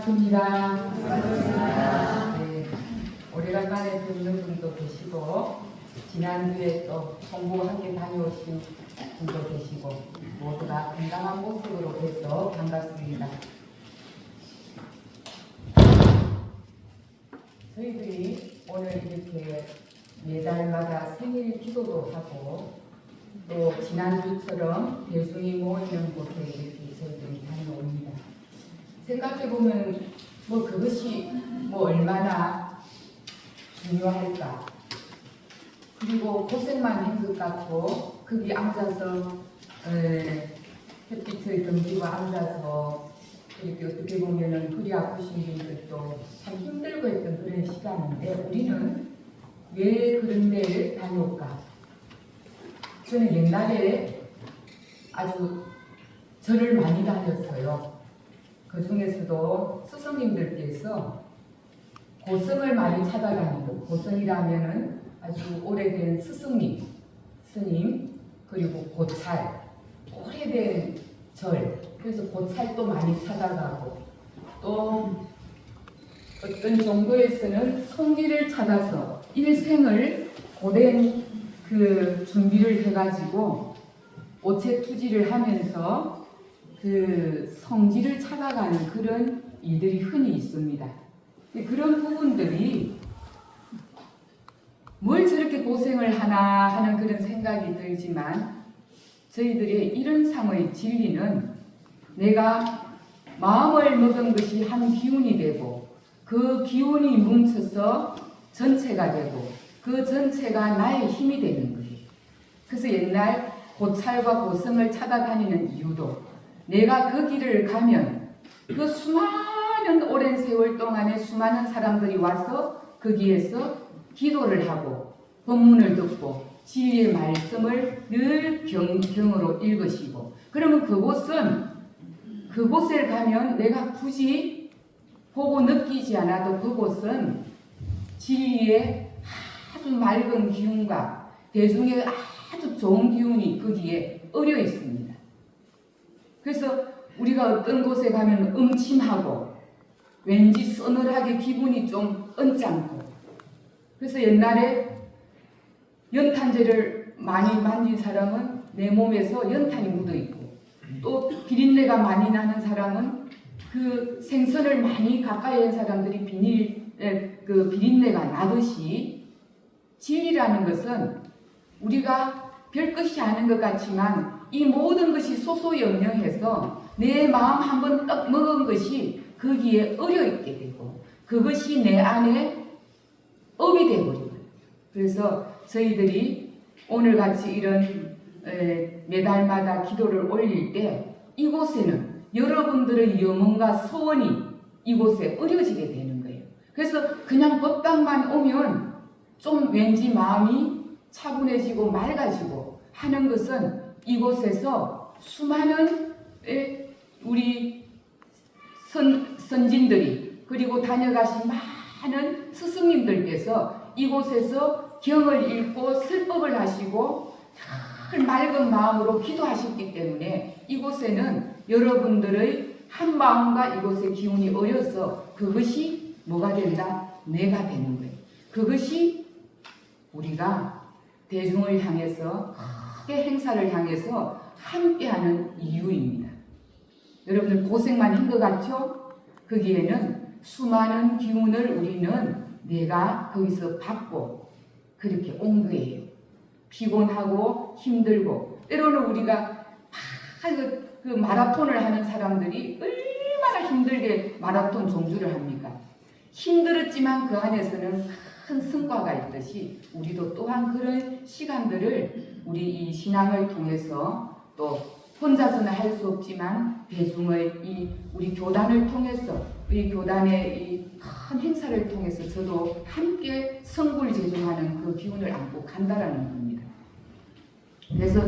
반갑습니다. 네, 오래간만에 뵙는 분도 계시고 지난주에 또 홍보 함께 다녀오신 분도 계시고 모두가 건강한 모습으로 뵈서 반갑습니다. 저희들이 오늘 이렇게 매달마다 생일 기도도 하고 또 지난주처럼 대중이 모이는 곳에 이렇게 저희들이 다녀옵니다. 생각해보면 그것이 얼마나 중요할까. 그리고 고생만 한 것 같고 거기 앉아서 햇빛을 덤비고 앉아서 이렇게 어떻게 보면은 허리 아프신 분들도 참 힘들고 했던 그런 시간인데 우리는 왜 그런 데를 다녀올까? 저는 옛날에 아주 절을 많이 다녔어요. 그 중에서도 스승님들께서 고성을 많이 찾아다니고, 고성이라면은 아주 오래된 스승님, 스님, 그리고 고찰, 오래된 절, 그래서 고찰도 많이 찾아가고, 또 어떤 정도에서는 성지를 찾아서 일생을 고된 그 준비를 해가지고 오체투지를 하면서 그 성지를 찾아가는 그런 일들이 흔히 있습니다. 그런 부분들이 뭘 저렇게 고생을 하나 하는 그런 생각이 들지만 저희들의 이런 상의 진리는 내가 마음을 먹은 것이 한 기운이 되고 그 기운이 뭉쳐서 전체가 되고 그 전체가 나의 힘이 되는 거예요. 그래서 옛날 고찰과 고성을 찾아다니는 이유도 내가 그 길을 가면 그 수많은 오랜 세월 동안에 수많은 사람들이 와서 거기에서 기도를 하고 법문을 듣고 진리의 말씀을 늘 경으로 읽으시고 그러면 그곳에 가면 내가 굳이 보고 느끼지 않아도 그곳은 진리의 아주 맑은 기운과 대중의 아주 좋은 기운이 거기에 어려 있습니다. 그래서 우리가 어떤 곳에 가면 음침하고 왠지 서늘하게 기분이 좀 언짢고 그래서 옛날에 연탄재를 많이 만진 사람은 내 몸에서 연탄이 묻어있고 또 비린내가 많이 나는 사람은 그 생선을 많이 가까이 한 사람들이 그 비린내가 나듯이 진리라는 것은 우리가 별것이 아닌 것 같지만 이 모든 것이 소소영영해서 내 마음 한번 떡 먹은 것이 거기에 어려있게 되고 그것이 내 안에 업이 되버려요. 그래서 저희들이 오늘같이 이런 매달마다 기도를 올릴 때 이곳에는 여러분들의 염원과 소원이 이곳에 어려지게 되는 거예요. 그래서 그냥 법당만 오면 좀 왠지 마음이 차분해지고 맑아지고 하는 것은 이곳에서 수많은 우리 선진들이 그리고 다녀가신 많은 스승님들께서 이곳에서 경을 읽고 설법을 하시고 맑은 마음으로 기도하셨기 때문에 이곳에는 여러분들의 한 마음과 이곳의 기운이 어려서 그것이 뭐가 된다? 내가 되는 거예요. 그것이 우리가 대중을 향해서 크게 행사를 향해서 함께하는 이유입니다. 여러분들 고생만 한 것 같죠? 거기에는 수많은 기운을 우리는 내가 거기서 받고 그렇게 온 거예요. 피곤하고 힘들고 때로는 우리가 그 마라톤을 하는 사람들이 얼마나 힘들게 마라톤 종주를 합니까? 힘들었지만 그 안에서는 큰 성과가 있듯이 우리도 또한 그런 시간들을 우리 이 신앙을 통해서 또 혼자서는 할 수 없지만 대중의 우리 교단을 통해서 우리 교단의 이 큰 행사를 통해서 저도 함께 성불제중하는 그 기운을 안고 간다라는 겁니다. 그래서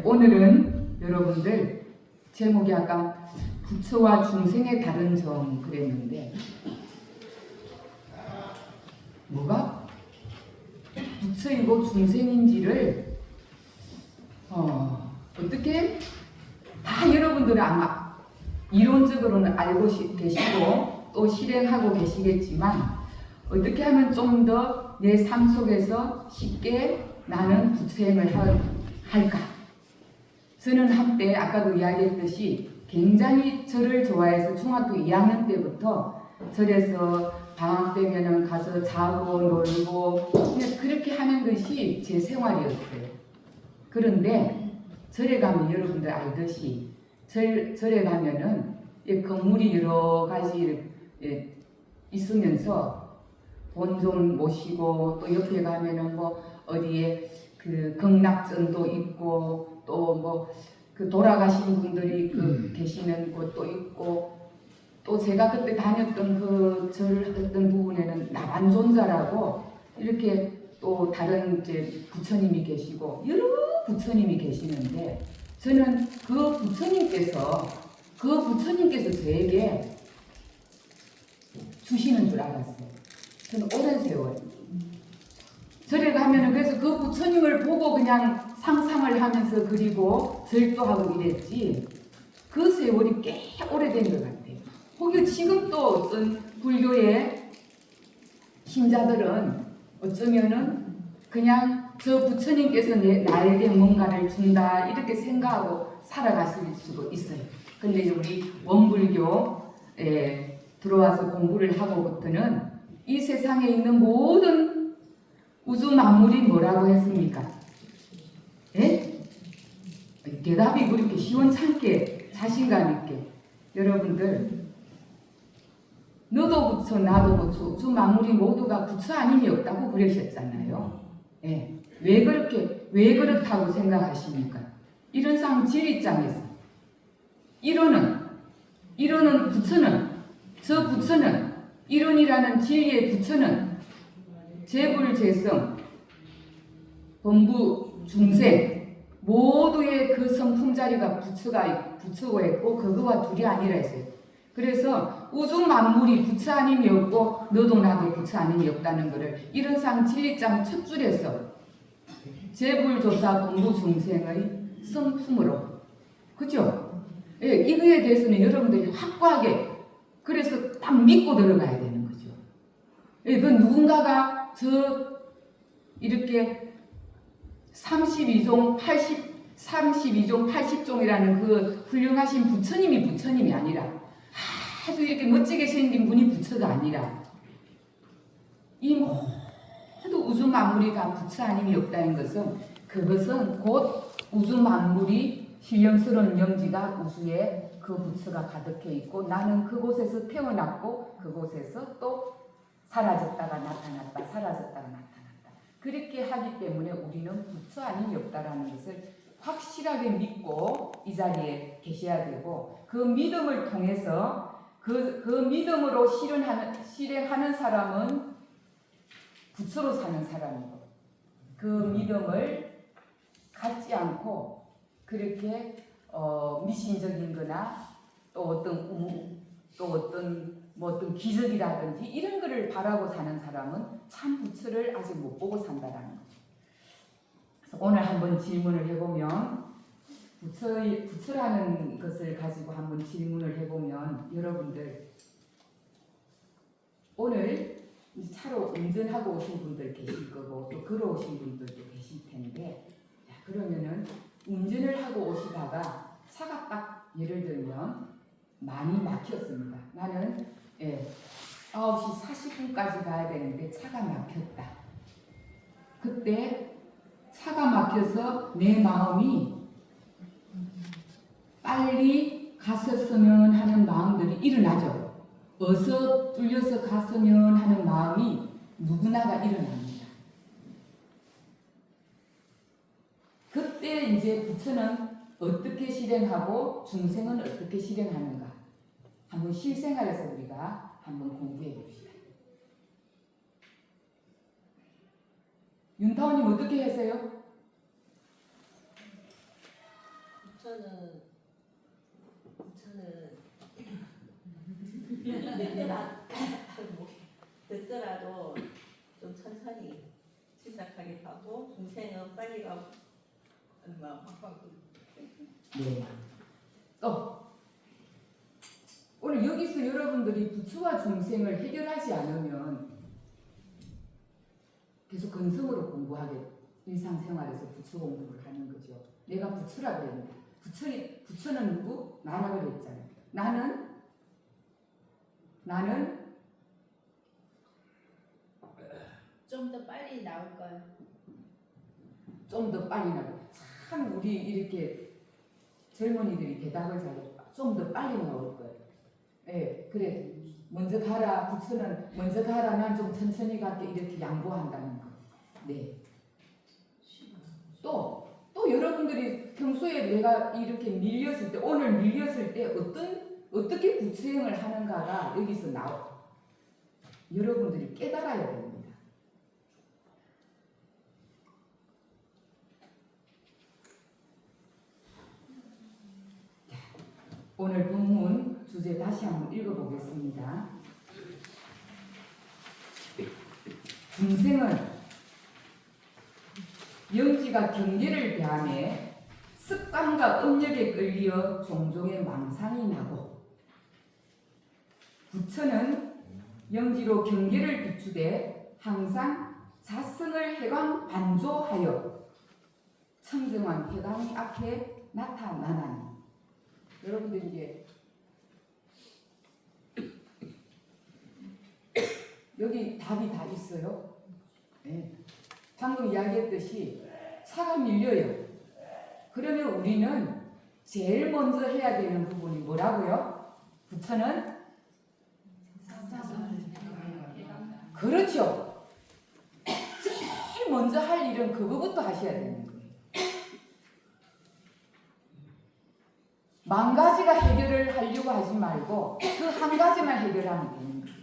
오늘은 여러분들 제목이 아까 부처와 중생의 다른 점 그랬는데 뭐가 부처이고 중생인지를 어떻게 다 여러분들은 아마 이론적으로는 알고 계시고 또 실행하고 계시겠지만 어떻게 하면 좀 더 내 삶 속에서 쉽게 나는 부처행을 할까? 저는 한때 아까도 이야기했듯이 굉장히 절을 좋아해서 중학교 2학년 때부터 절에서 방학 되면은 가서 자고 놀고 그냥 그렇게 하는 것이 제 생활이었어요. 그런데 절에 가면 여러분들 알듯이 절에 가면은 건물이 여러 가지 있으면서 돈 좀 모시고 또 옆에 가면은 뭐 어디에 그 극락전도 있고 또 뭐 그 돌아가신 분들이 계시는 곳도 있고 또 제가 그때 다녔던 그 절 어떤 부분에는 나반존자라고 이렇게 또 다른 이제 부처님이 계시고 여러 부처님이 계시는데 저는 그 부처님께서 저에게 주시는 줄 알았어요. 저는 오랜 세월 절에 가면은 그래서 그 부처님을 보고 그냥 상상을 하면서 그리고 절도하고 이랬지 그 세월이 꽤 오래된 것 같아요. 혹여 지금 또 어떤 불교의 신자들은 어쩌면은 그냥 저 부처님께서 나에게 뭔가를 준다 이렇게 생각하고 살아가실 수도 있어요. 근데 우리 원불교에 들어와서 공부를 하고부터는 이 세상에 있는 모든 우주 만물이 뭐라고 했습니까? 예? 대답이 그렇게 시원찮게 자신감 있게 여러분들 너도 부처 나도 부처 우주 만물이 모두가 부처 아님이 없다고 그러셨잖아요. 예. 왜 그렇다고 생각하십니까? 이런 상 진리장에서 이론은 부처는 저 부처는 이론이라는 진리의 부처는 재불재성 범부 중생 모두의 그 성품자리가 부처가 있고 그거와 둘이 아니라 했어요. 그래서 우주 만물이 부처 아님이 없고 너도 나도 부처 아님이 없다는 것을 이론상 진리장 첫 줄에서 재불조사 범부 중생의 성품으로 그죠? 예, 이거에 대해서는 여러분들이 확고하게 그래서 딱 믿고 들어가야 되는 거죠. 예, 그 누군가가 이렇게 32종 80종이라는 그 훌륭하신 부처님이 아니라 아주 이렇게 멋지게 생긴 분이 부처가 아니라 이 모두 우주 만물이 다 부처 아님이 없다는 것은 그것은 곧 우주 만물이 신령스러운 영지가 우주에 그 부처가 가득해 있고 나는 그곳에서 태어났고 그곳에서 또 사라졌다가 나타났다 사라졌다가 나타났다 그렇게 하기 때문에 우리는 부처 아님이 없다라는 것을 확실하게 믿고 이 자리에 계셔야 되고 그 믿음을 통해서 그 믿음으로 실행하는 사람은 부처로 사는 사람이고 그 믿음을 갖지 않고 그렇게 미신적인 거나 또 어떤 기적이라든지 이런 거를 바라고 사는 사람은 참 부처를 아직 못 보고 산다라는 거죠. 그래서 오늘 한번 질문을 해보면 부처라는 것을 가지고 한번 질문을 해보면 여러분들 오늘 차로 운전하고 오신 분들 계실 거고 또 걸어오신 분들도 계실 텐데 자, 그러면은 운전을 하고 오시다가 차가 딱 예를 들면 많이 막혔습니다. 나는 9시 40분까지 가야 되는데 차가 막혔다. 그때 차가 막혀서 내 마음이 빨리 갔었으면 하는 마음들이 일어나죠. 어서 뚫려서 갔으면 하는 마음이 누구나가 일어납니다. 그때 이제 부처는 어떻게 실행하고 중생은 어떻게 실행하는가 한번 실생활에서 우리가 한번 공부해 봅시다. 윤타원님 어떻게 하세요? 부처는 늦더라도 좀 천천히 침착하게 가고 중생은 빨리 가고 막 네. 또 오늘 여기서 여러분들이 부처와 중생을 해결하지 않으면 계속 근성으로 공부하게 일상생활에서 부처 공부를 하는 거죠. 내가 부처라 그랬는데 부처는 누구? 나라 그랬잖아요. 나는 좀 더 빨리 나올까요? 좀 더 빨리 나고 참 우리 이렇게 젊은이들이 대답을 잘해. 좀 더 빨리 나올 거예요. 예, 그래. 먼저 가라. 부처는 먼저 가라. 난 좀 천천히 갈게. 이렇게 양보한다는 거. 네. 또 여러분들이 평소에 내가 이렇게 밀렸을 때, 오늘 밀렸을 때 어떻게 부처행을 하는가가 여기서 나와. 여러분들이 깨달아야 됩니다. 오늘 본문 주제 다시 한번 읽어보겠습니다. 중생은 영지가 경계를 대하며 습관과 업력에 끌려 종종의 망상이 나고, 부처는 영지로 경계를 비추되 항상 자성을 해강 반조하여 청정한 해강이 앞에 나타나나니. 여러분들 이게 여기 답이 다 있어요. 네. 방금 이야기했듯이 차가 밀려요. 그러면 우리는 제일 먼저 해야 되는 부분이 뭐라고요? 부처는 그렇죠. 제일 먼저 할 일은 그거부터 하셔야 되는 거예요. 만 가지가 해결을 하려고 하지 말고 그 한 가지만 해결하면 되는 거예요.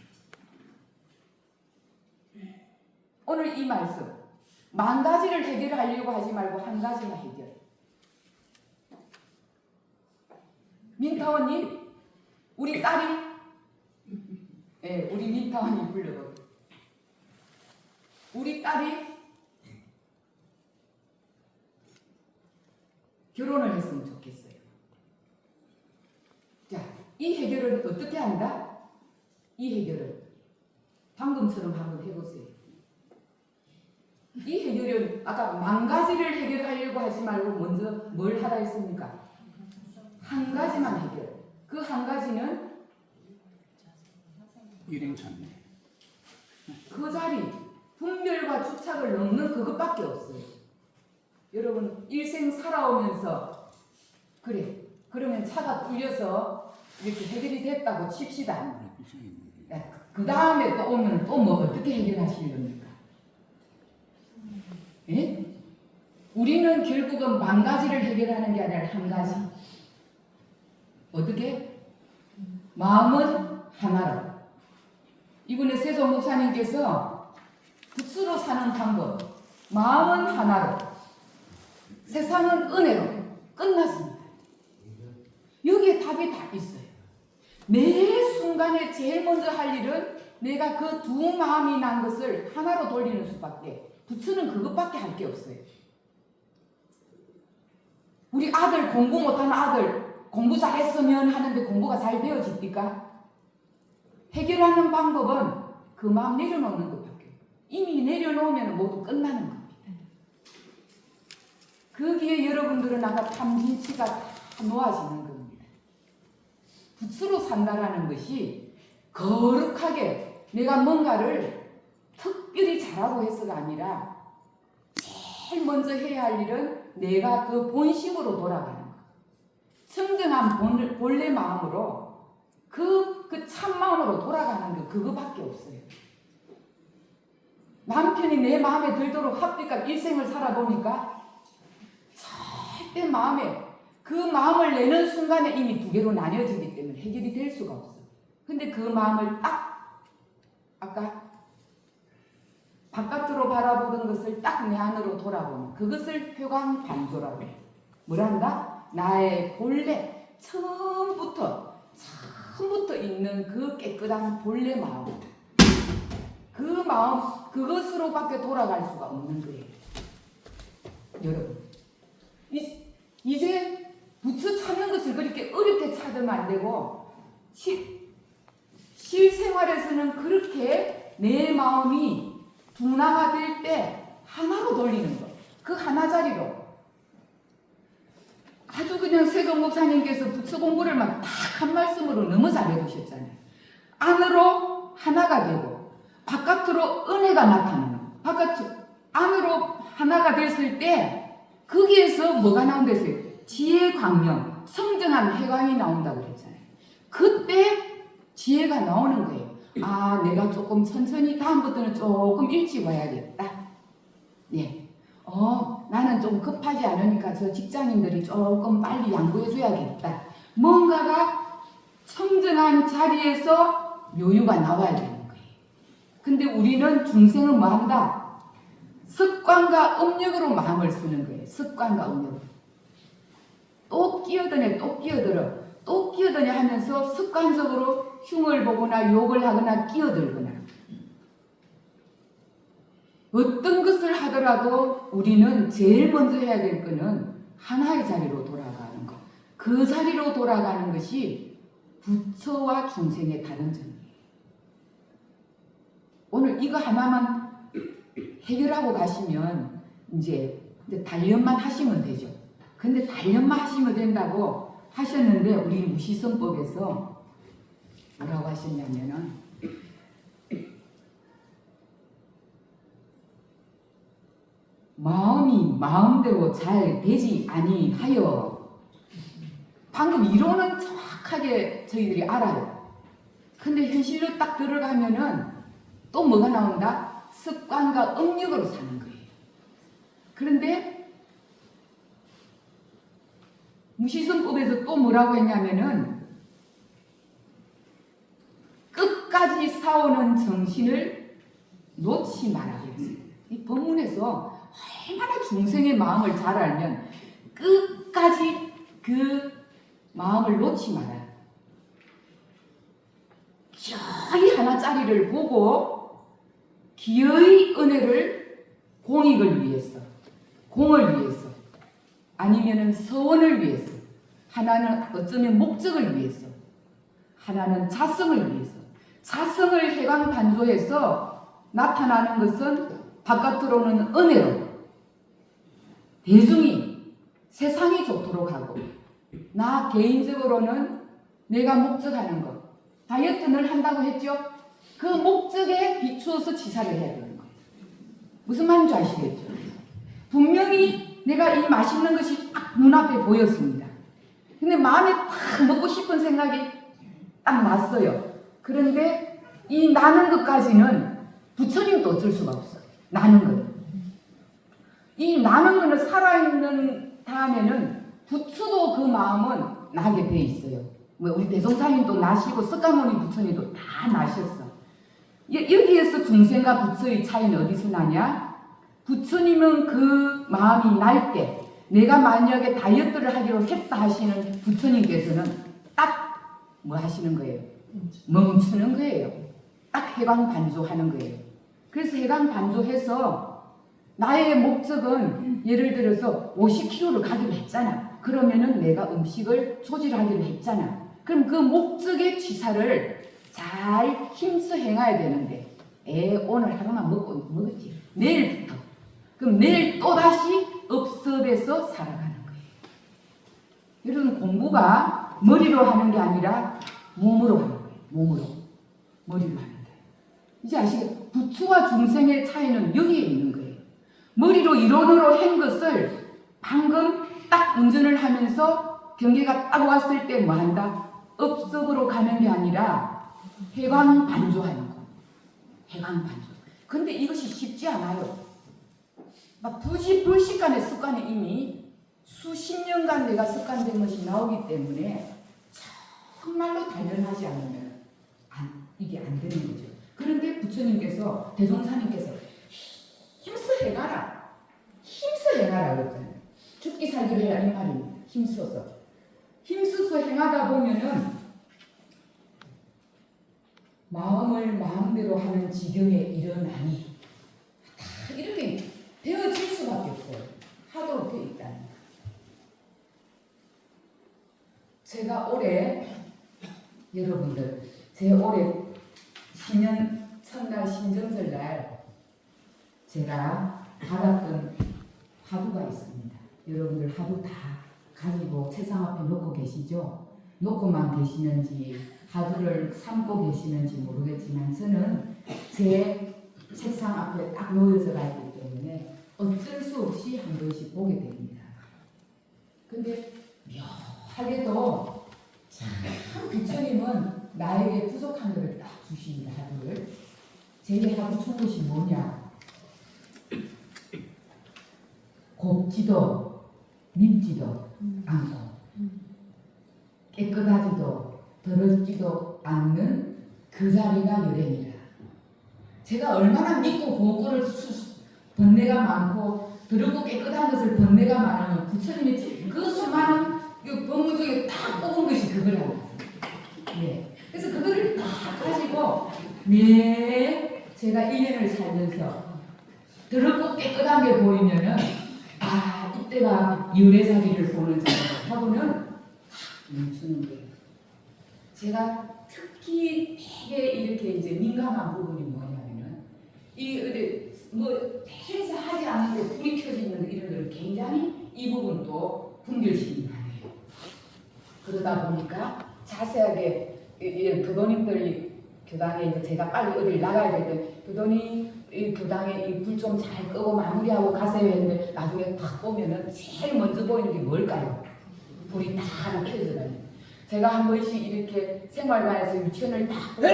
오늘 이 말씀, 만 가지를 해결하려고 하지 말고 한 가지만 해결. 민타원님, 우리 딸이, 네, 우리 민타원님 불러봐. 우리 딸이 결혼을 했으면 좋겠어요. 자, 이 해결을 어떻게 한다? 이 해결을 방금처럼 한번 해보세요. 이 해결은 아까 만 가지를 해결하려고 하지 말고 먼저 뭘 하라 했습니까? 한 가지만 해결. 그 한 가지는 일행찬네. 그 자리, 분별과 주착을 넘는 그것밖에 없어요. 여러분 일생 살아오면서 그래, 그러면 차가 뚫려서 이렇게 해결이 됐다고 칩시다. 그 다음에 또 오면 또 뭐 어떻게 해결하시렵니까? 예? 우리는 결국은 만 가지를 해결하는 게 아니라 한 가지. 어떻게? 마음은 하나로. 이번에 세종 목사님께서 부츠로 사는 방법, 마음은 하나로, 세상은 은혜로 끝났습니다. 여기에 답이 다 있어요. 매 순간에 제일 먼저 할 일은 내가 그 두 마음이 난 것을 하나로 돌리는 수밖에. 부처는 그것밖에 할 게 없어요. 우리 아들, 공부 못하는 아들 공부 잘했으면 하는데 공부가 잘 되어집니까? 해결하는 방법은 그 마음 내려놓는 것밖에. 이미 내려놓으면 모두 끝나는 겁니다. 거기에 여러분들은 아까 탐진치가 다 놓아지는 겁니다. 부처로 산다라는 것이 거룩하게 내가 뭔가를 특별히 잘하고 해서가 아니라 제일 먼저 해야 할 일은 내가 그 본심으로 돌아가는 것. 청정한 본래 마음으로 그 참마음으로 돌아가는 게 그거밖에 없어요. 남편이 내 마음에 들도록 합니까? 일생을 살아보니까 절대 마음에 그 마음을 내는 순간에 이미 두 개로 나뉘어지기 때문에 해결이 될 수가 없어요. 근데 그 마음을 딱 아까 바깥으로 바라보던 것을 딱 내 안으로 돌아보는 그것을 회광반조라고 해요. 뭐란다? 나의 본래 처음부터 있는 그 깨끗한 본래 마음, 그 마음 그것으로밖에 돌아갈 수가 없는 거예요. 여러분 이제 부처 찾는 것을 그렇게 어렵게 찾으면 안 되고 실생활에서는 그렇게 내 마음이 둔화가 될 때 하나로 돌리는 거. 그 하나짜리로. 아주 그냥 세종 목사님께서 부처 공부를 막 딱 한 말씀으로 너무 잘해주셨잖아요. 안으로 하나가 되고 바깥으로 은혜가 나타나는 안으로 하나가 됐을 때 거기에서 뭐가 나온댔어요? 지혜 광명, 성정한 해광이 나온다고 그랬잖아요. 그때 지혜가 나오는 거예요. 아, 내가 조금 천천히 다음부터는 조금 일찍 와야겠다. 예. 나는 좀 급하지 않으니까 저 직장인들이 조금 빨리 양보해줘야겠다. 뭔가가 청정한 자리에서 요유가 나와야 되는 거예요. 근데 우리는 중생은 뭐 한다? 습관과 음력으로 마음을 쓰는 거예요. 습관과 음력으로. 또 끼어드네, 또 끼어들어. 또 끼어드냐 하면서 습관적으로 흉을 보거나 욕을 하거나 끼어들거나. 어떤 것을 하더라도 우리는 제일 먼저 해야 될 거는 하나의 자리로 돌아가는 것. 그 자리로 돌아가는 것이 부처와 중생의 다른 점이에요. 오늘 이거 하나만 해결하고 가시면 이제 단련만 하시면 되죠. 근데 단련만 하시면 된다고 하셨는데 우리 무시성법에서 뭐라고 하셨냐면은 마음이 마음대로 잘 되지 아니하여. 방금 이론은 정확하게 저희들이 알아요. 근데 현실로 딱 들어가면은 또 뭐가 나온다? 습관과 음력으로 사는 거예요. 그런데 무시성법에서 또 뭐라고 했냐면은 끝까지 싸우는 정신을 놓지 말아야 했어요. 이 법문에서 얼마나 중생의 마음을 잘 알면 끝까지 그 마음을 놓지 말아요. 기어이 하나짜리를 보고 기어이 은혜를 공익을 위해서, 공을 위해서, 아니면은 서원을 위해서, 하나는 어쩌면 목적을 위해서, 하나는 자성을 위해서. 자성을 해광반조해서 나타나는 것은 바깥으로는 은혜로 대중이 세상이 좋도록 하고, 나 개인적으로는 내가 목적하는 것, 다이어트를 한다고 했죠? 그 목적에 비추어서 치사를 해야 되는 거예요. 무슨 말인지 아시겠죠? 분명히 내가 이 맛있는 것이 딱 눈앞에 보였습니다. 근데 마음에 딱 먹고 싶은 생각이 딱 났어요. 그런데 이 나는 것까지는 부처님도 어쩔 수가 없어요. 나는 것. 이 나는 것은 살아있는 다음에는 부처도 그 마음은 나게 돼 있어요. 우리 대종사님도 나시고 석가모니 부처님도 다 나셨어. 여기에서 중생과 부처의 차이는 어디서 나냐? 부처님은 그 마음이 날 때, 내가 만약에 다이어트를 하기로 했다 하시는 부처님께서는 딱 뭐 하시는 거예요? 멈추는 거예요. 딱 해광반조하는 거예요. 그래서 해광반조해서 나의 목적은 예를 들어서 50kg를 가기로 했잖아. 그러면은 내가 음식을 조절하기로 했잖아. 그럼 그 목적의 취사를 잘 힘써 행해야 되는데, 오늘 하루만 먹었지. 내일부터. 그럼 내일 또다시 업습에서 살아가는 거예요. 여러분, 공부가 머리로 하는 게 아니라 몸으로 하는 거예요. 몸으로. 머리로 하는 거예요. 이제 아시겠죠? 부처와 중생의 차이는 여기에 있는 거예요. 머리로 이론으로 한 것을 방금 딱 운전을 하면서 경계가 딱 왔을 때 뭐 한다? 업석으로 가는 게 아니라 해광반조하는 거. 해광반조. 근데 이것이 쉽지 않아요. 막 불식간의 습관이 이미 수십 년간 내가 습관된 것이 나오기 때문에 정말로 단련하지 않으면 이게 안 되는 거죠. 그런데 부처님께서, 대종사님께서 힘써 해가라. 힘써 해가라 그랬잖아요. 죽기 살기를 해라 이 말입니다. 힘써서. 힘써서 행하다 보면은 마음을 마음대로 하는 지경에 일어나니 다 이렇게 되어질 수밖에 없어요. 하도록 되어 있다는 거예요. 제가 올해 여러분들, 제 올해 신년 첫날 신정설 날 제가 받았던 화두가 있습니다. 여러분들 화두 다 가지고 책상 앞에 놓고 계시죠? 놓고만 계시는지 화두를 삼고 계시는지 모르겠지만 저는 제 책상 앞에 딱 놓여져 있기 때문에 어쩔 수 없이 한 번씩 보게 됩니다. 근데 묘하게도 참 부처님은 나에게 부족한 것을 딱 주십니다. 하루를. 제게 하고 준 것이 뭐냐? 곱지도 밉지도 않고 깨끗하지도 더럽지도 않는 그 자리가 열애니라. 제가 얼마나 믿고 고거를 번뇌가 많고 더럽고 깨끗한 것을 번뇌가 많으면 부처님이 그 수많은 법문 중에 딱 뽑은 것이 그거라고. 네. 그래서 그거를 다 가지고 제가 1년을 살면서 더럽고 깨끗한 게 보이면은 이때가 유래자리를 보는 자리 하고는 멈추는 거예요. 제가 특히 되게 이렇게 이제 민감한 부분이 뭐냐면은 해서 하지 않는데 불이 켜지는 이런 걸 굉장히 이 부분도 분별심이 많아요. 그러다 보니까 자세하게 이런 교도님들이 교당에 이제 제가 빨리 어딜 나가야 될 때 교도님 이 교당에 이 불 좀 잘 끄고 마무리하고 가세요 했는데 나중에 딱 보면은 제일 먼저 보이는 게 뭘까요? 불이 다 하나 켜져요. 제가 한 번씩 이렇게 생활관에서 유치원을 딱 보고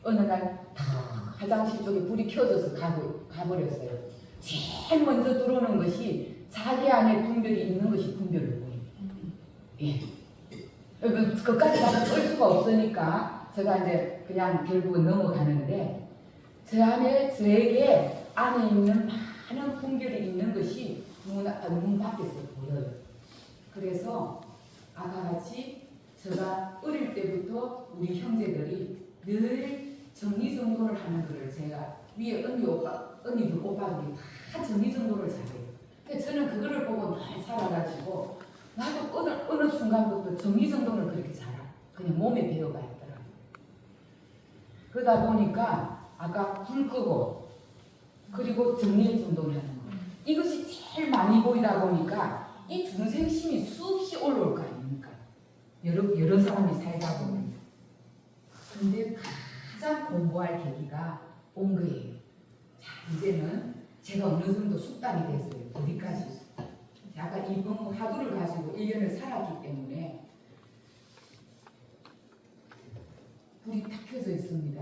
어느 날 화장실 쪽에 불이 켜져서 가버렸어요. 제일 먼저 들어오는 것이 자기 안에 분별이 있는 것이 분별을 보여요. 예. 그까지 가서 끌 수가 없으니까 제가 이제 그냥 결국은 넘어가는데 저에게 안에 있는 많은 분별이 있는 것이 문 밖에서 보여요. 그래서 아까 같이 제가 어릴 때부터 우리 형제들이 늘 정리정돈을 하는 것을 제가 위에 언니들 오빠들이 다 정리정돈을 잘해요. 근데 저는 그거를 보고 날 살아가지고 나도 어느 순간부터 정리정돈을 그렇게 잘해. 그냥 몸에 배어가 있더라고요. 그러다 보니까 아까 불 끄고 그리고 정리정돈하는 거 이것이 제일 많이 보이다 보니까 이 중생심이 수없이 올라올 거 아닙니까? 여러 사람이 살다 보면. 근데 가장 공부할 계기가 온 거예요. 자, 이제는 제가 어느 정도 숙달이 됐어요. 어디까지? 약간 이 화두를 가지고 1년을 살았기 때문에 불이 탁 켜져 있습니다.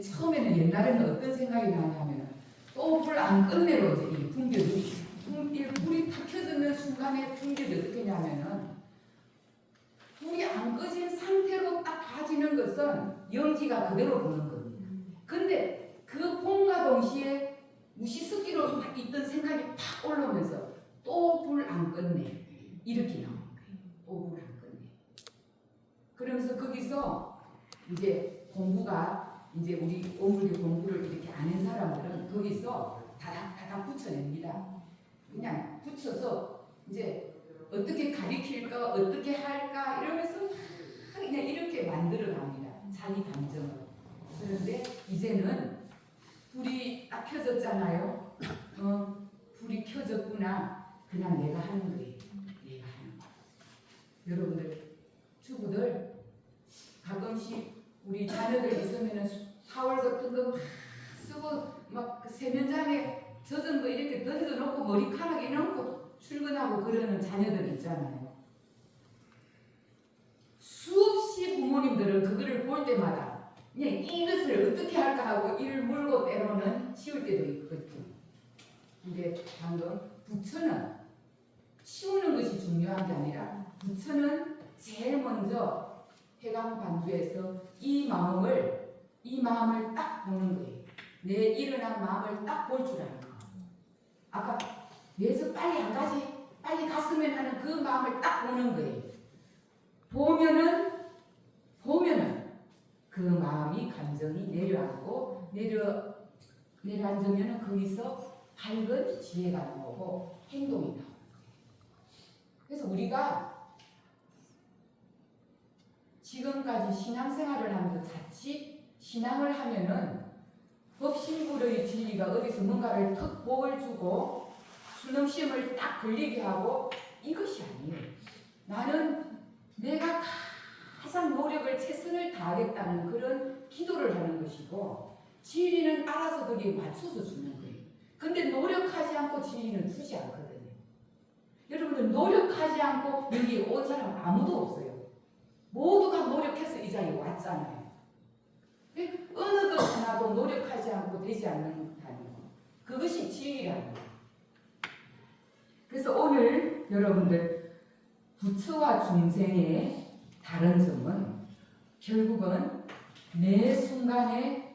처음에는 옛날에는 어떤 생각이 나냐면 또 불 안 끝내로 이제 이 불이 탁 켜지는 순간에 분별이 어떻게 하냐면은 불이 안 꺼진 상태로 딱 봐지는 것은 영지가 그대로 보는 겁니다. 근데 그 봄과 동시에 무시스기로 막 있던 생각이 팍 올라오면서 또 불 안 끝내 이렇게 나오는 거예요. 또 불 안 끝내. 그러면서 거기서 이제 공부가 이제 우리 오물교 공부를 이렇게 아는 사람들은 거기서 다닥다닥 붙여냅니다. 그냥 붙여서 이제 어떻게 가리킬까 어떻게 할까 이러면서 그냥 이렇게 만들어 갑니다. 자기 감정을. 그런데 이제는 불이 딱 켜졌잖아요. 불이 켜졌구나. 그냥 내가 하는 거예요. 내가 하는 거. 여러분들 주부들 가끔씩 우리 자녀들 있으면은 타월 같은 거 쓰고 막 세면장에 젖은 거 이렇게 던져놓고 머리카락 이놓고 출근하고 그러는 자녀들 있잖아요. 수없이 부모님들은 그거를 볼 때마다 그냥 이것을 어떻게 할까 하고 이를 물고 때로는 치울 때도 있거든요. 근데 방금 부처는 치우는 것이 중요한 게 아니라 부처는 제일 먼저 해강반주에서 이 마음을 딱 보는 거예요. 내 일어난 마음을 딱 볼 줄 아는 거. 아까 내서 빨리 안 가지, 빨리 갔으면 하는 그 마음을 딱 보는 거예요. 보면은 그 마음이 감정이 내려앉고 내려앉으면은 거기서 밝은 지혜가 나오고 행동이 나오는 거예요. 그래서 우리가 지금까지 신앙생활을 하면서 자칫 신앙을 하면은 법신불의 진리가 어디서 뭔가를 턱 복을 주고 수능시험을 딱 걸리게 하고 이것이 아니에요. 나는 내가 가장 노력을 최선을 다하겠다는 그런 기도를 하는 것이고 진리는 알아서 거기에 맞춰서 주는 거예요. 근데 노력하지 않고 진리는 주지 않거든요. 여러분들 노력하지 않고 여기에 온 사람 아무도 없어요. 모두가 노력해서 이 자리에 왔잖아요. 어느 것 하나도 노력하지 않고 되지 않는 거. 그것이 진리라는 거예요. 그래서 오늘 여러분들 부처와 중생의 다른 점은 결국은 매 순간에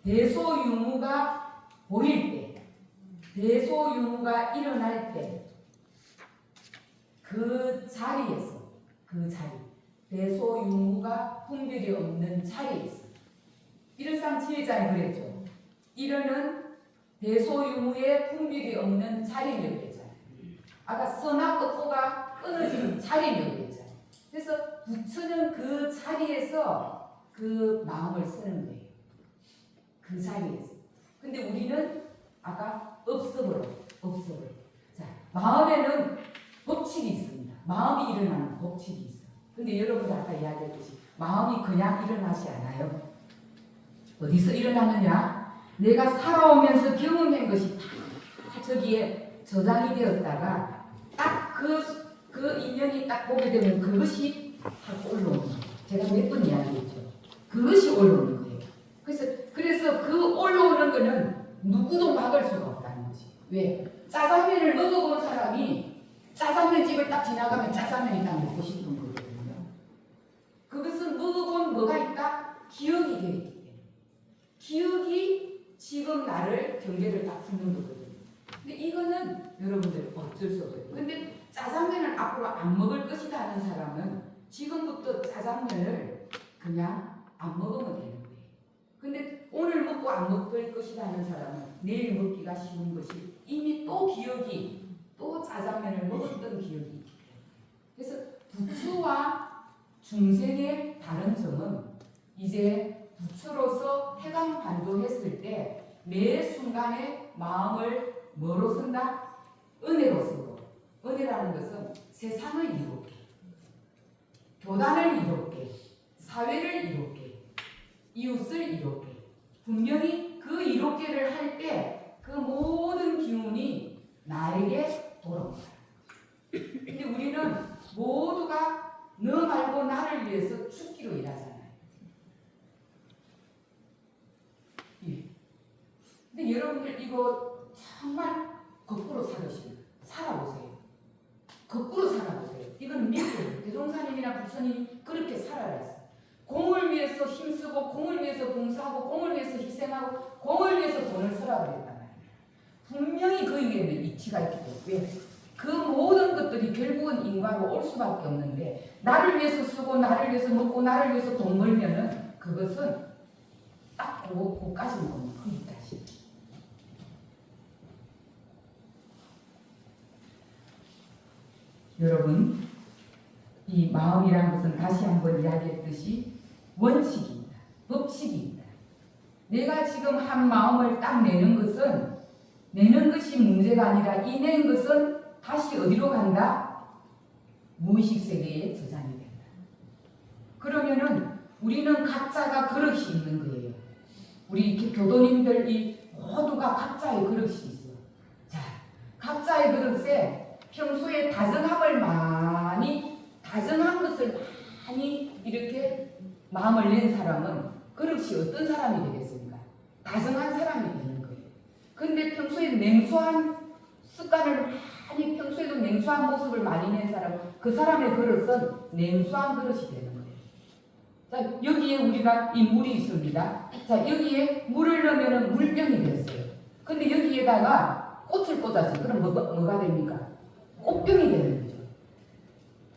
대소유무가 보일 때, 대소유무가 일어날 때 그 자리에서 대소유무가 분별이 없는 자리에서 일일상 지혜자에 그랬죠. 이러는 대소유무의 분별이 없는 자리를 그랬잖아요. 아까 선악과 끊어지는 자리를 그랬잖아요. 그래서 부처는 그 자리에서 그 마음을 쓰는 거예요. 그 자리에서. 근데 우리는 아까 없어버려. 자, 마음에는 법칙이 있습니다. 마음이 일어나는 법칙이 있어요. 근데 여러분들 아까 이야기했듯이 마음이 그냥 일어나지 않아요. 어디서 일어나느냐? 내가 살아오면서 경험한 것이 다 저기에 저장이 되었다가 딱 그 인연이 딱 보게 되면 그것이 다 올라오는 거예요. 제가 몇 번 이야기했죠. 그것이 올라오는 거예요. 그래서 그 올라오는 거는 누구도 막을 수가 없다는 거지. 왜? 짜장면을 먹어본 사람이 짜장면 집을 딱 지나가면 짜장면이 딱 먹고 싶은 거거든요. 그것은 먹어본 뭐가 있다? 기억이 되어 있기 때문에. 기억이 지금 나를 경계를 딱 붙는 거거든요. 근데 이거는 여러분들 어쩔 수 없어요. 근데 짜장면을 앞으로 안 먹을 것이다 하는 사람은 지금부터 짜장면을 그냥 안 먹으면 되는 거예요. 근데 오늘 먹고 안 먹을 것이다 하는 사람은 내일 먹기가 쉬운 것이 이미 또 기억이 또 짜장면을 먹었던 기억이 있기 때문에. 그래서 부처와 중생의 다른 점은 이제 부처로서 해강반조했을 때 매 순간에 마음을 뭐로 쓴다? 은혜로 쓰고. 은혜라는 것은 세상을 이롭게, 교단을 이롭게, 사회를 이롭게, 이웃을 이롭게. 분명히 그 이롭게를 할 때 그 모든 기운이 나에게 돌아옵니다. 근데 우리는 모두가 너 말고 나를 위해서 죽기로 일하잖아요. 예. 근데 여러분들 이거 정말 거꾸로 살아보세요. 거꾸로 살아보세요. 이거는 믿고 대종사님이나 부처님이 그렇게 살아야 했어요. 공을 위해서 힘쓰고 공을 위해서 봉사하고 공을 위해서 희생하고 공을 위해서 돈을 쓰라고 했단 말이에요. 분명히 그 위에는 이치가 있기 때문에 그 모든 것들이 결국은 인과로 올 수밖에 없는데 나를 위해서 쓰고 나를 위해서 먹고 나를 위해서 돈 벌면은 그것은 딱 그거까지는 보면 거기까지. 여러분 이 마음이라는 것은 다시 한번 이야기했듯이 원칙입니다. 법칙입니다. 내가 지금 한 마음을 딱 내는 것이 문제가 아니라 이 낸 것은 다시 어디로 간다? 무의식 세계에 저장이 된다. 그러면은 우리는 각자가 그릇이 있는 거예요. 우리 교도님들이 모두가 각자의 그릇이 있어요. 자, 각자의 그릇에 평소에 다정한 것을 많이 이렇게 마음을 낸 사람은 그릇이 어떤 사람이 되겠습니까? 다정한 사람이 되는 거예요. 근데 평소에 냉소한 습관을 많이 평소에도 냉소한 모습을 많이 낸 사람은 그 사람의 그릇은 냉소한 그릇이 되는 거예요. 자, 여기에 우리가 이 물이 있습니다. 자, 여기에 물을 넣으면 물병이 됐어요. 근데 여기에다가 꽃을 꽂았어요. 그럼 뭐가 됩니까? 꽃병이 되는 거죠.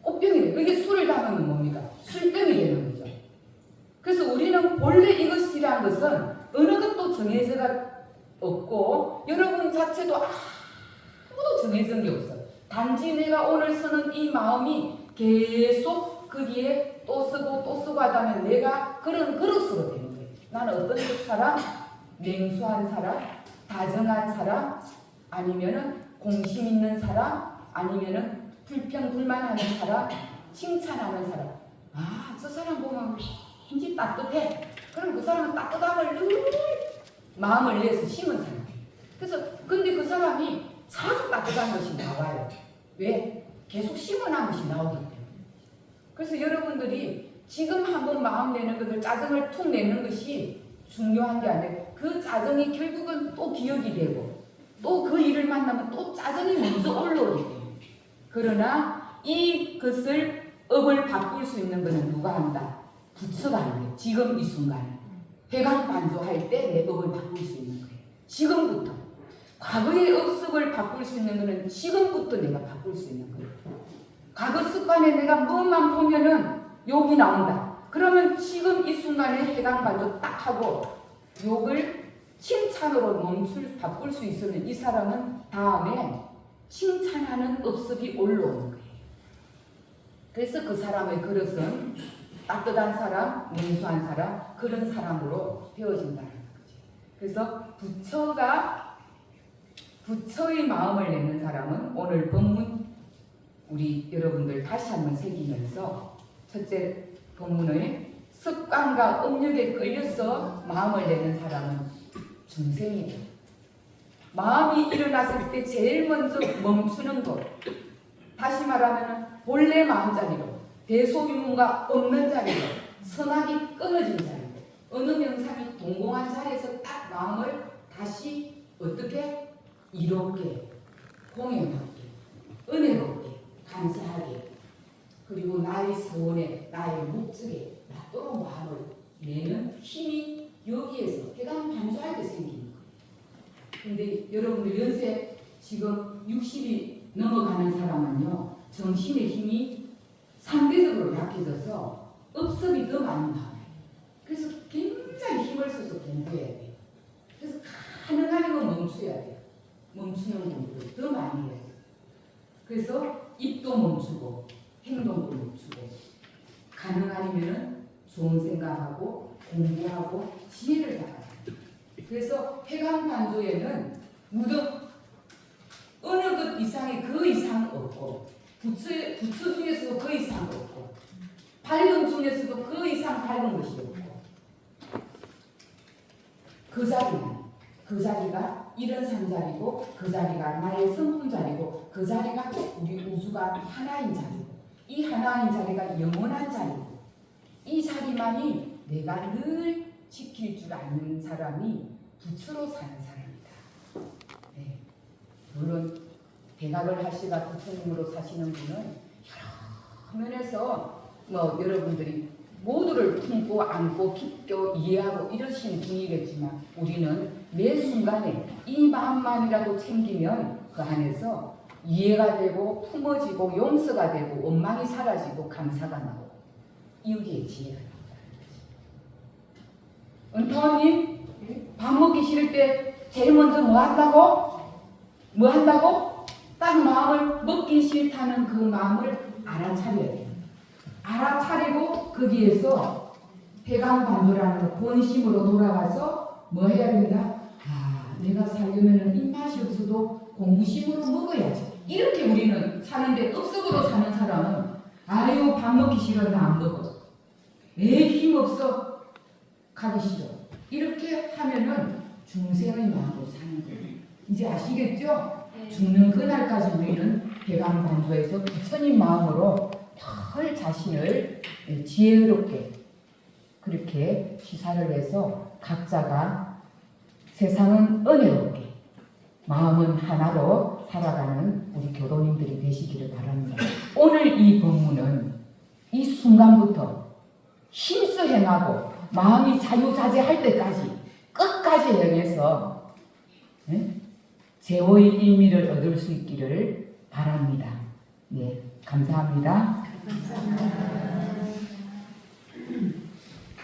꽃병이 돼요. 여기 술을 담으면 뭡니까? 술병이 되는 거죠. 그래서 우리는 본래 이것이란 것은 어느 것도 정해져가 없고 여러분 자체도 아무도 정해진 게 없어요. 단지 내가 오늘 쓰는 이 마음이 계속 거기에 또 쓰고 하다면 내가 그런 그릇으로 되는 거예요. 나는 어떤 사람? 냉수한 사람, 다정한 사람, 아니면은 공심 있는 사람, 아니면은 불평불만하는 사람, 칭찬하는 사람. 아, 저 사람 보면 굉장히 따뜻해. 그럼 그 사람은 따뜻함을 늘 마음을 내서 심은 사람. 그래서 근데 그 사람이 자주 따뜻한 것이 나와요. 왜? 계속 심어놓은 것이 나오기 때문에. 그래서 여러분들이 지금 한번 마음 내는 것을 짜증을 툭 내는 것이 중요한 게 아니라 그 짜증이 결국은 또 기억이 되고 또 그 일을 만나면 또 짜증이 먼저 올라오기 때문에. 그러나 이것을 업을 바꿀 수 있는 것은 누가 한다? 부처가 하는 거예요. 지금 이 순간에. 회광반조할 때 내 업을 바꿀 수 있는 거예요. 지금부터. 과거의 업습을 바꿀 수 있는 것은 지금부터 내가 바꿀 수 있는 거예요. 과거 습관에 내가 뭐만 보면은 욕이 나온다. 그러면 지금 이 순간에 회광반조 딱 하고 욕을 칭찬으로 바꿀 수 있으면 이 사람은 다음에 칭찬하는 업습이 올라오는 거예요. 그래서 그 사람의 그릇은 따뜻한 사람, 냉수한 사람, 그런 사람으로 되어진다는 거죠. 그래서 부처의 마음을 내는 사람은 오늘 본문 우리 여러분들 다시 한번 새기면서 첫째 본문의 습관과 업력에 끌려서 마음을 내는 사람은 중생이에요. 마음이 일어났을 때 제일 먼저 멈추는 것. 다시 말하면 본래 마음자리로 대소유문가 없는 자리로 선악이 끊어진 자리로 어느 명상이 동공한 자리에서 딱 마음을 다시 어떻게 이롭게 공연하게 은혜롭게 감사하게 그리고 나의 소원에 나의 목적에 맞도록 마음을 내는 힘이 여기에서 회광반조할 때 생기는 거예요. 근데 여러분들 연세 지금 60이 넘어가는 사람은요 정신의 힘이 상대적으로 약해져서 업습이 더 많이 나와요. 그래서 굉장히 힘을 써서 공부해야 돼요. 그래서 가능하면 멈춰야 돼요. 멈추는 공부를 더 많이 해야 돼요. 그래서 입도 멈추고 행동도 멈추고 가능하면 좋은 생각하고 공부하고 지혜를 받아요. 그래서 회광반조에는 무덤 어느 것 이상의 그 이상 없고 부처 중에서도 그 이상 없고 밝음 중에서도 그 이상 밝은 것이 없고 그 자리가 이런 산자리고 그 자리가 나의 성품 자리고 그 자리가 우리 우주가 하나인 자리고 이 하나인 자리가 영원한 자리고 이 자리만이 내가 늘 지킬 줄 아는 사람이 부처로 사는 사람이다. 네. 물론 대답을 하시다 부처님으로 사시는 분은 여러 면에서 여러분들이 모두를 품고 안고 깊고 이해하고 이러시는 분이겠지만 우리는 매 순간에 이 마음만이라도 챙기면 그 안에서 이해가 되고 품어지고 용서가 되고 원망이 사라지고 감사가 나오고 여기에 지혜가 나온다. 은타원님 밥 먹기 싫을 때 제일 먼저 뭐 한다고? 뭐 한다고? 딱 마음을 먹기 싫다는 그 마음을 알아차려야 돼요. 알아차리고 거기에서 회광반조라는 본심으로 돌아가서 뭐 해야 된다? 아, 내가 살려면 입맛이 없어도 공부심으로 먹어야지. 이렇게 우리는 사는데 업석으로 사는 사람은 아유 밥 먹기 싫어 나 안 먹어. 에이 힘없어 가기 싫어. 이렇게 하면은 중생의 마음으로 사는 거예요. 이제 아시겠죠? 죽는 그날까지 우리는 회광반조에서 부처님 마음으로 늘 자신을 지혜롭게 그렇게 시사를 해서 각자가 세상은 은혜롭게 마음은 하나로 살아가는 우리 교도님들이 되시기를 바랍니다. 오늘 이 법문은 이 순간부터 힘써 행하고 마음이 자유자재할 때까지 끝까지 행해서 제호의 일미를 얻을 수 있기를 바랍니다. 네, 감사합니다. 감사합니다.